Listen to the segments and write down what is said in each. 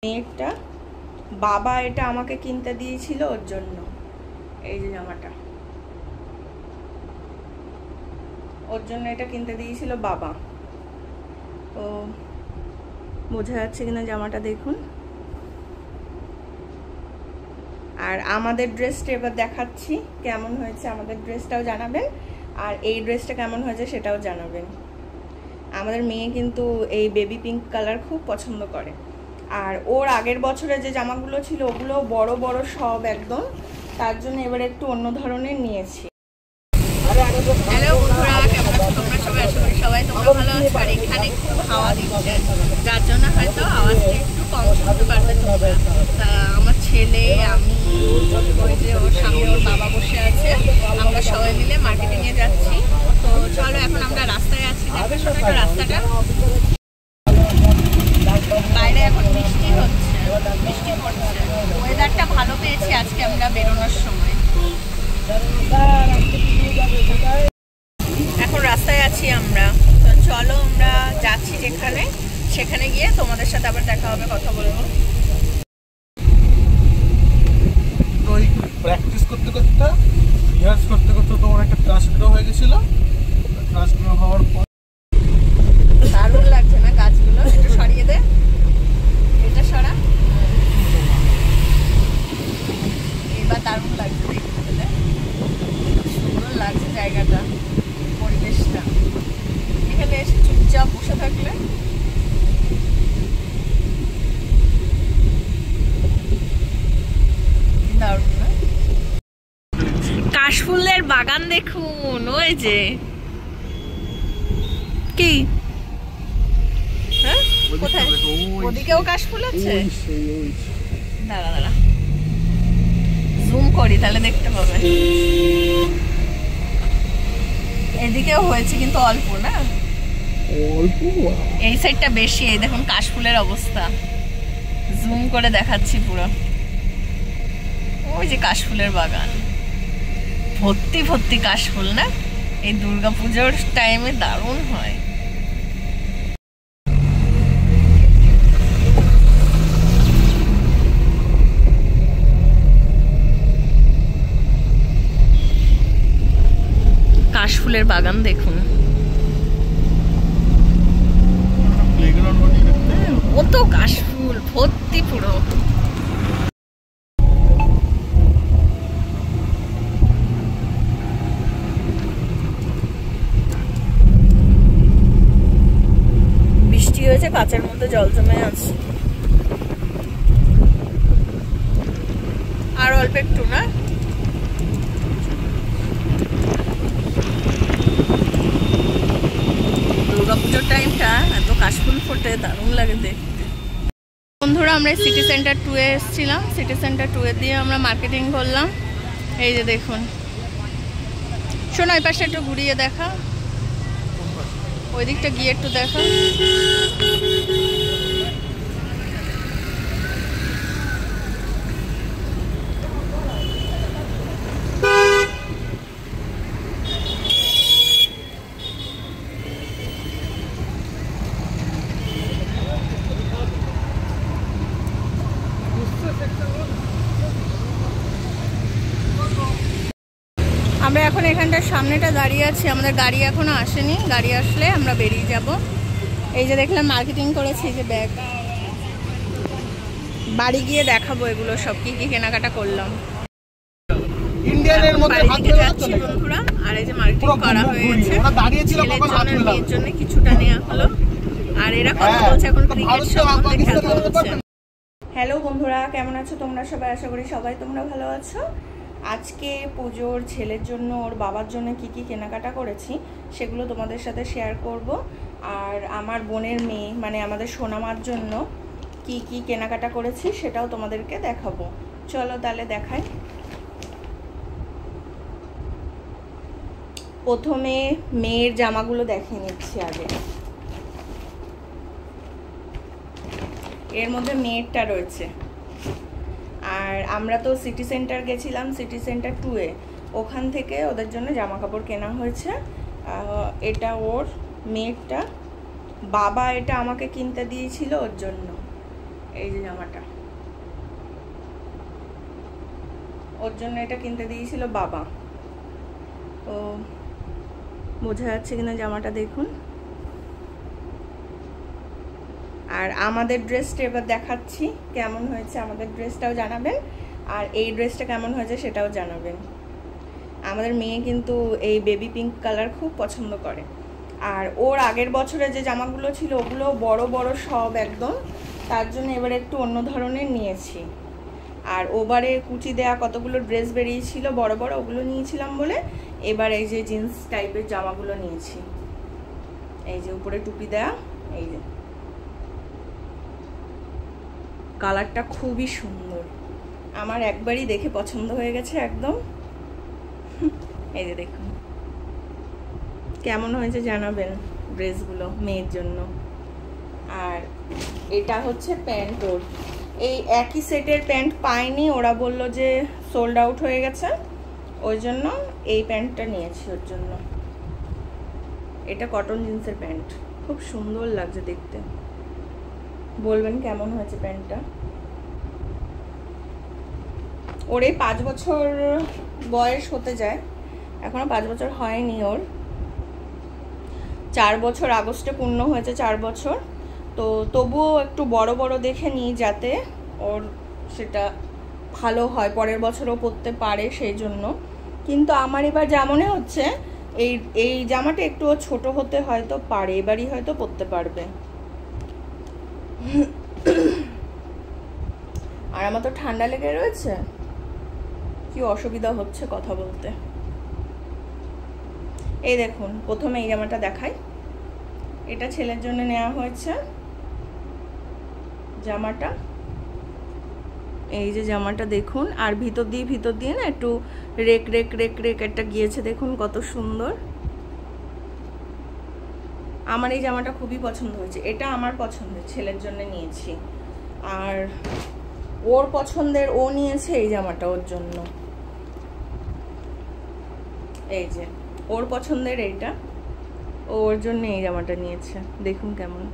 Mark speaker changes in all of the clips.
Speaker 1: মেয়েরটা বাবা এটা আমাকে কিনতে দিয়েছিল ওর জন্য। এই যে জামাটা ওর জন্য এটা কিনতে দিয়েছিল বাবা। তো বোঝা যাচ্ছে কিনা জামাটা দেখুন। আর আমাদের ড্রেসটা এবার দেখাচ্ছি কেমন হয়েছে, আমাদের ড্রেসটাও জানাবেন আর এই ড্রেসটা কেমন হয়েছে সেটাও জানাবেন। আমাদের মেয়ে কিন্তু এই বেবি পিঙ্ক কালার খুব পছন্দ করে। আর ওর আগের বছরে যে জামাগুলো ছিল ওগুলো বড় বড় সব একদম, তার জন্য এবার একটু অন্য ধরনের নিয়েছি। হ্যালো বন্ধুরা, কেমন আছো তোমরা সবাই? আশা করি সবাই তোমরা ভালো আছো। আর এখানে খুব হাওয়া দিচ্ছে, যার জন্য হয়তো আওয়াজটা একটু কম শুনতে পারবে তোমরা। তা আমার ছেলে, আমি, ওই যে ওর সামনে ওর বাবা বসে আছে, আমরা সবাই মিলে মার্কেটিংয়ে যাচ্ছি। তো চলো এখন আমরা রাস্তায় আছি, দেখো রাস্তাটা। বাইরে এখন বৃষ্টি হচ্ছে, বৃষ্টি পড়ছে, ওয়েদারটা ভালো পেয়েছি আজকে আমরা বেরোনোর সময়। এখন রাস্তায় আছি আমরা, তো চলো আমরা যাচ্ছি যেখানে, সেখানে গিয়ে তোমাদের সাথে আবার দেখা হবে, কথা বলবো।
Speaker 2: ওই প্র্যাকটিস করতে করতে রিহার্স করতে করতে তোমার একটা ক্লাস ড্র হয়ে গেছিল। ক্লাস ড্র হওয়ার পর
Speaker 1: দারুণ লাগছে না গাছগুলো? একটু সরিয়ে দে, এটা সরা। এবার দারুণ লাগছে দেখতে পেলে, সুন্দর লাগছে জায়গাটা, পরিবেশটা। এখানে এসে চুপচাপ বসে থাকলে দারুণ না? কাশফুলের বাগান দেখুন, ওই যে কি, হ্যাঁ কোথায়? ওদিকেও কাশফুল আছে। দাঁড়া দাঁড়া জুম করি তাহলে দেখতে পাবে। এদিকেও হয়েছে কিন্তু অল্প না,
Speaker 2: অল্প।
Speaker 1: এই সাইডটা বেশি। এই দেখুন কাশফুলের অবস্থা, জুম করে দেখাচ্ছি পুরো। ওই যে কাশফুলের বাগান, ভর্তি ভর্তি কাশফুল না? এই দুর্গাপুজোর টাইমে দারুণ হয়। কাশফুলের বাগান দেখুন, কত কাশফুল ভর্তি পুরো। বৃষ্টি হয়েছে, কাঁচের মধ্যে জল জমে আছে। আর অল্প একটু না? দুর্গাপুজোর টাইমটা এত কাশফুল ফোটে, দারুণ লাগে দেখতে। বন্ধুরা, আমরা সিটি সেন্টার 2 এ এসেছিলাম। সিটি সেন্টার 2 এ দিয়ে আমরা মার্কেটিং করলাম। এই যে দেখুন, শোনো ওই পাশে একটু ঘুরিয়ে দেখা, ওই দিকটা গিয়ে একটু দেখা। আমরা এখন এখানটার সামনেটা দাঁড়িয়ে আছি, আমাদের গাড়ি এখনো আসেনি, গাড়ি আসলে আমরা বেরিয়ে যাব। এই যে দেখলাম মার্কেটিং করেছি, যে ব্যাগ, বাড়ি গিয়ে দেখাবো এগুলো সব কি কি কেনাকাটা করলাম।
Speaker 2: ইন্ডিয়ানের মধ্যে হাত ধরে
Speaker 1: যাচ্ছি বন্ধুরা, আর এই যে মার্কেটিং করা হয়েছে, ওরা দাঁড়িয়ে ছিল কখন হাত ধরে, এর জন্য কিছুটা নেওয়া হলো। আর এরা কথা বলছে এখন ক্রিকেট সম্বন্ধে, খেলা হচ্ছে। হ্যালো বন্ধুরা, কেমন আছো তোমরা সবাই? আশা করি সবাই তোমরা ভালো আছো। আজকে পুজোর ছেলের জন্য, ওর বাবার জন্য কি কি কেনাকাটা করেছি সেগুলো তোমাদের সাথে শেয়ার করব। আর আমার বোনের মেয়ে মানে আমাদের সোনামার জন্য কি কি কেনাকাটা করেছি সেটাও তোমাদেরকে দেখাবো। চলো তাহলে দেখাই। প্রথমে মেয়ের জামাগুলো দেখিয়ে নিচ্ছি আগে। এর মধ্যে মেয়েরটা রয়েছে। আর আমরা তো সিটি সেন্টার গেছিলাম, সিটি সেন্টার 2 এ, ওখান থেকে ওদের জন্য জামা কাপড় কেনা হয়েছে। এটা ওর মেয়েরটা, বাবা এটা আমাকে কিনতে দিয়েছিল ওর জন্য। এই যে জামাটা, ওর জন্য এটা কিনতে দিয়েছিল বাবা। তো বোঝা যাচ্ছে কিনা জামাটা দেখুন। আর আমাদের ড্রেসটা এবার দেখাচ্ছি কেমন হয়েছে, আমাদের ড্রেসটাও জানাবেন। আর এই ড্রেসটা কেমন হয়েছে সেটাও জানাবেন। আমাদের মেয়ে কিন্তু এই বেবি পিঙ্ক কালার খুব পছন্দ করে। আর ওর আগের বছরে যে জামাগুলো ছিল ওগুলো বড় বড় সব একদম, তার জন্য এবারে একটু অন্য ধরনের নিয়েছি। আর ওবারে কুচি দেয়া কতগুলো ড্রেস বেরিয়েছিল বড় বড়, ওগুলো নিয়েছিলাম বলে এবার এই যে জিন্স টাইপের জামাগুলো নিয়েছি। এই যে উপরে টুপি দেয়া, এই যে কালারটা খুবই সুন্দর, আমার একবারই দেখে পছন্দ হয়ে গেছে একদম। এই যে দেখুন কেমন হয়েছে জানাবেন ড্রেসগুলো মেয়ের জন্য। আর এটা হচ্ছে প্যান্ট, ওর এই একই সেটের প্যান্ট পাইনি, ওরা বলল যে সোল্ড আউট হয়ে গেছে, ওই জন্য এই প্যান্টটা নিয়েছি ওর জন্য। এটা কটন জিন্সের প্যান্ট, খুব সুন্দর লাগছে দেখতে। বলবেন কেমন হয়েছে প্যান্টটা। ওর এই 5 বছর বয়স হতে যায়, এখনো 5 বছর হয়নি ওর। 4 বছর আগস্টে পূর্ণ হয়েছে 4 বছর। তো তবুও একটু বড় বড় দেখে নিই যাতে ওর সেটা ভালো হয়, পরের বছরও পরতে পারে সেই জন্য। কিন্তু আমার এবার যা মনে হচ্ছে এই জামাটা একটু ছোট হতে হয়তো পারে, এবারই হয়তো পরতে পারবে। আর আমার তো ঠান্ডা লেগে রয়েছে, কি অসুবিধা হচ্ছে কথা বলতে। এই দেখুন প্রথমে এই জামাটা দেখাই, এটা ছেলের জন্য নেওয়া হয়েছে জামাটা। এই যে জামাটা দেখুন, আর ভিতর দিয়ে না একটু রেক রেক রেক রেক একটা গিয়েছে, দেখুন কত সুন্দর। আমার এই জামাটা খুবই পছন্দ হয়েছে, এটা আমার পছন্দের, ছেলের জন্য নিয়েছি। আর ওর পছন্দের ও নিয়েছে এই জামাটা ওর জন্য। এই যে ওর পছন্দের এইটা, ওর জন্য এই জামাটা নিয়েছে, দেখুন কেমন।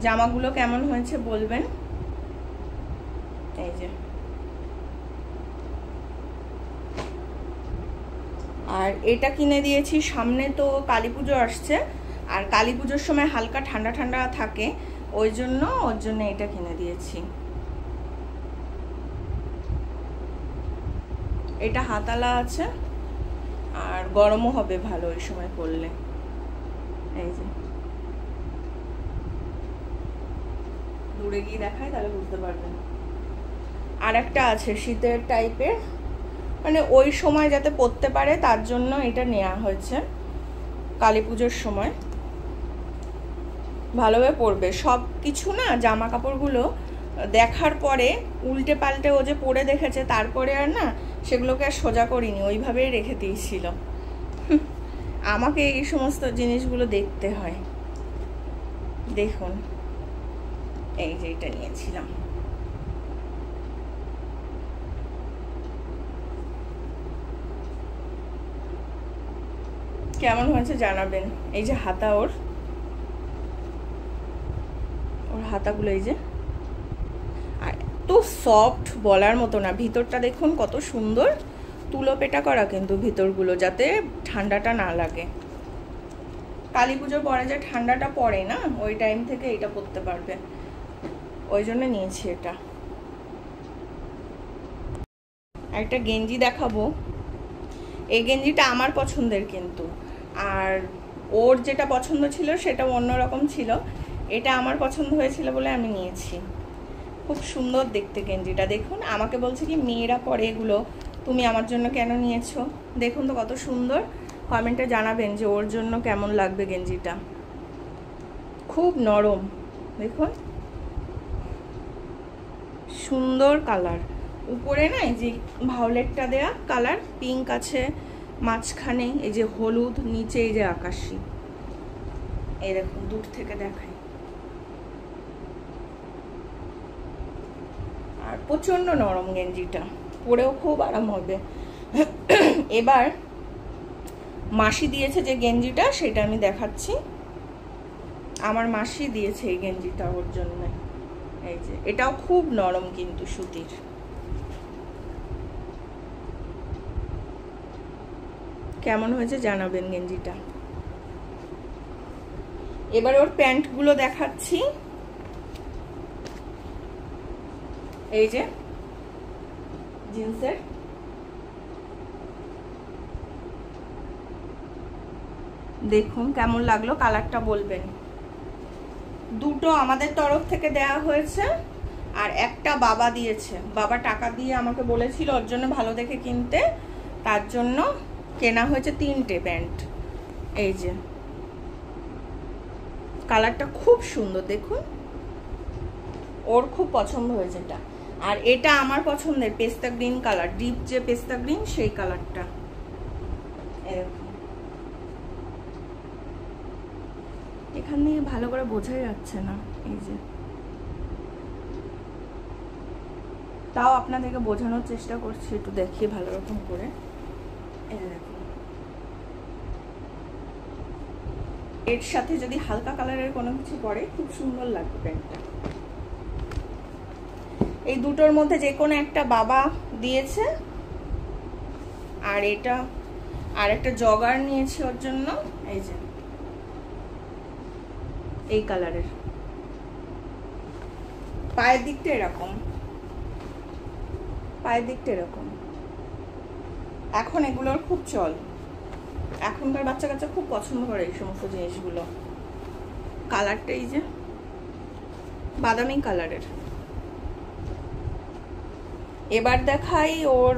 Speaker 1: জামাগুলো কেমন হয়েছে বলবেন। এই যে আর এটা কিনে দিয়েছি, সামনে তো কালী পুজো আসছে, আর কালী পুজোর সময় হালকা ঠান্ডা ঠান্ডা থাকে, ওই জন্য ওর জন্য এটা কিনে দিয়েছি। এটা হাতালা আছে আর গরমও হবে ভালো ওই সময় পরলে। এই যে দূরে গিয়ে দেখায় তাহলে বুঝতে পারবেন। আর একটা আছে শীতের টাইপের, মানে ওই সময় যাতে পরতে পারে তার জন্য এটা নেওয়া হয়েছে। কালী পুজোর সময় ভালোভাবে পরবে সব কিছু না, জামা কাপড়গুলো দেখার পরে উল্টে পাল্টে ও যে পরে দেখেছে তারপরে আর না সেগুলোকে আর সোজা করিনি, ওইভাবেই রেখে দিয়েছিল। আমাকে এই সমস্ত জিনিসগুলো দেখতে হয়। দেখুন এই যে এটা নিয়েছিলাম, কেমন হয়েছে জানাবেন। এই যে হাতা, ওর হাতাগুলো এই যে, আর তো সফট বলার মতো না, ভিতরটা দেখুন কত সুন্দর, তুলো পেটা করা কিন্তু ভিতরগুলো, যাতে ঠান্ডাটা না লাগে। কালী পুজোর পরে যে ঠান্ডাটা পড়ে না, ওই টাইম থেকে এটা পরতে পারবে, ওই জন্য নিয়েছি এটা। একটা গেঞ্জি দেখাবো, এই গেঞ্জিটা আমার পছন্দের কিন্তু, আর ওর যেটা পছন্দ ছিল সেটা অন্যরকম ছিল, এটা আমার পছন্দ হয়েছিল বলে আমি নিয়েছি। খুব সুন্দর দেখতে গেঞ্জিটা, দেখুন। আমাকে বলছে কি মেয়েরা পরে এগুলো, তুমি আমার জন্য কেন নিয়েছো, দেখুন তো কত সুন্দর। কমেন্টে জানাবেন যে ওর জন্য কেমন লাগবে গেঞ্জিটা, খুব নরম, দেখুন সুন্দর কালার। উপরে না এই যে ভায়োলেটটা দেয়া কালার, পিঙ্ক আছে মাঝখানে, এই যে হলুদ, নিচে এই যে আকাশি। এই দেখুন দূর থেকে দেখাই, আর প্রচন্ড নরম গেঞ্জিটা, পরেও খুব আরাম হবে। এবার মাসি দিয়েছে যে গেঞ্জিটা সেটা আমি দেখাচ্ছি। আমার মাসি দিয়েছে এই গেঞ্জিটা ওর জন্য। এই যে এটাও খুব নরম কিন্তু সুতির। কেমন হয়েছে জানাবেন গেঞ্জিটা। এবার ওর প্যান্টগুলো দেখাচ্ছি। এই যে জিন্সের, দেখুন কেমন লাগলো, কালারটা বলবেন। দুটো আমাদের তরফ থেকে দেয়া হয়েছে আর একটা বাবা দিয়েছে। বাবা টাকা দিয়ে আমাকে বলেছিল ওর জন্য ভালো দেখে কিনতে, তার জন্য কেনা হয়েছে 3টে প্যান্ট। এই যে কালারটা খুব সুন্দর, দেখুন ওর খুব পছন্দ হয়েছে এটা। আর এটা আমার পছন্দের পেস্তা গ্রিন কালার, ডিপ যে পেস্তা গ্রিন সেই কালারটা। এখানে ভালো করে বোঝাই যাচ্ছে না, এই যে তাও আপনাদেরকে বোঝানোর চেষ্টা করছি, একটু দেখিয়ে ভালো রকম করে। এই দেখুন, এর সাথে যদি হালকা কালারের কোনো কিছু পরে খুব সুন্দর লাগবে প্যান্টটা। এই দুটোর মধ্যে যে কোনো একটা বাবা দিয়েছে। আর এটা আর একটা জগার নিয়েছি ওর জন্য, এই যে এই কালারের। পায়ের দিকটা এরকম, পায়ের দিকটা এরকম। এখন এগুলোর খুব চল, এখনকার বাচ্চা কাচ্চা খুব পছন্দ করে এই সমস্ত জিনিসগুলো। কালারটা এই যে বাদামি কালারের। এবার দেখাই ওর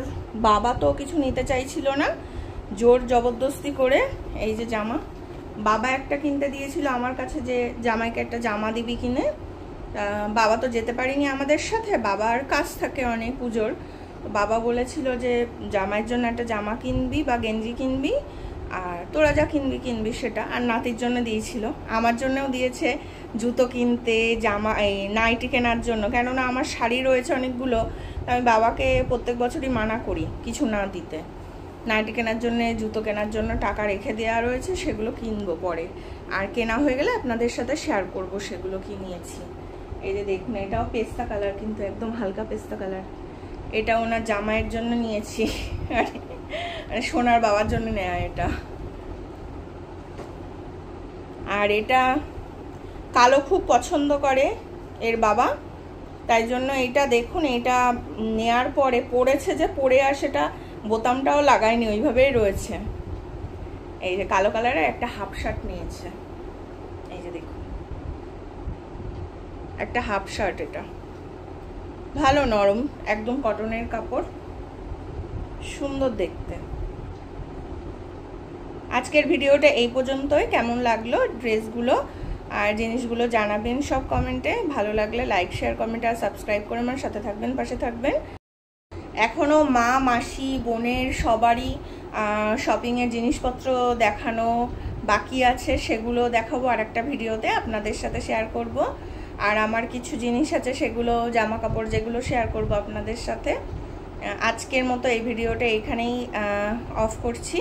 Speaker 1: বাবা তো কিছু নিতে চাইছিল না, জোর জবরদস্তি করে এই যে জামা। বাবা একটা কিনতে দিয়েছিল আমার কাছে, যে জামাইকে একটা জামা দিবি কিনে। বাবা তো যেতে পারিনি আমাদের সাথে, বাবার কাজ থাকে অনেক পুজোর। বাবা বলেছিল যে জামাইয়ের জন্য একটা জামা কিনবি বা গেঞ্জি কিনবি, আর তোরা যা কিনবি কিনবি সেটা। আর নাতির জন্য দিয়েছিল, আমার জন্যও দিয়েছে জুতো কিনতে, জামা, এই নাইটি কেনার জন্য। কেননা আমার শাড়ি রয়েছে অনেকগুলো, আমি বাবাকে প্রত্যেক বছরই মানা করি কিছু না দিতে। নাইটি কেনার জন্য, জুতো কেনার জন্য টাকা রেখে দেওয়া রয়েছে, সেগুলো কিনবো পরে। আর কেনা হয়ে গেলে আপনাদের সাথে শেয়ার করব সেগুলো কি নিয়েছি। এই যে দেখুন, এটাও পেস্তা কালার, কিন্তু একদম হালকা পেস্তা কালার। এটা ওনার জামাইয়ের জন্য নিয়েছি, মানে সোনার বাবার জন্য নেওয়া এটা। আর এটা কালো খুব পছন্দ করে এর বাবা, তাই জন্য এটা দেখুন, এটা নেয়ার পরে পরেছে যে পরে, আর সেটা বোতামটাও লাগায়নি, ওইভাবেই রয়েছে। এই যে কালো কালারের একটা হাফ শার্ট নিয়েছে, এই যে দেখুন একটা হাফ শার্ট। এটা ভালো নরম, একদম কটনের কাপড়, সুন্দর দেখতে। আজকের ভিডিওটা এই পর্যন্তই। কেমন লাগলো ড্রেসগুলো আর জিনিসগুলো জানাবেন সব কমেন্টে। ভালো লাগলে লাইক, শেয়ার, কমেন্ট আর সাবস্ক্রাইব করে আমার সাথে থাকবেন, পাশে থাকবেন। এখনও মা, মাসি, বোনের সবারই শপিংয়ের জিনিসপত্র দেখানো বাকি আছে, সেগুলো দেখাবো আর একটা ভিডিওতে আপনাদের সাথে শেয়ার করব। আর আমার কিছু জিনিস আছে, সেগুলো জামা কাপড় যেগুলো শেয়ার করব আপনাদের সাথে। আজকের মতো এই ভিডিওটা এইখানেই অফ করছি।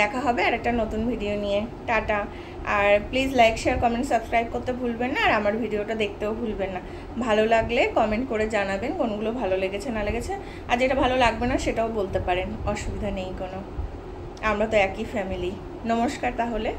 Speaker 1: দেখা হবে আর একটা নতুন ভিডিও নিয়ে। টাটা। আর please like, share, comment, subscribe করতে ভুলবেন না। আর আমার ভিডিওটা দেখতেও ভুলবেন না। ভালো লাগলে কমেন্ট করে জানাবেন কোনগুলো ভালো লেগেছে না লেগেছে। আর যেটা ভালো লাগবে না সেটাও বলতে পারেন, অসুবিধা নেই কোনো। আমরা তো একই ফ্যামিলি। নমস্কার তাহলে।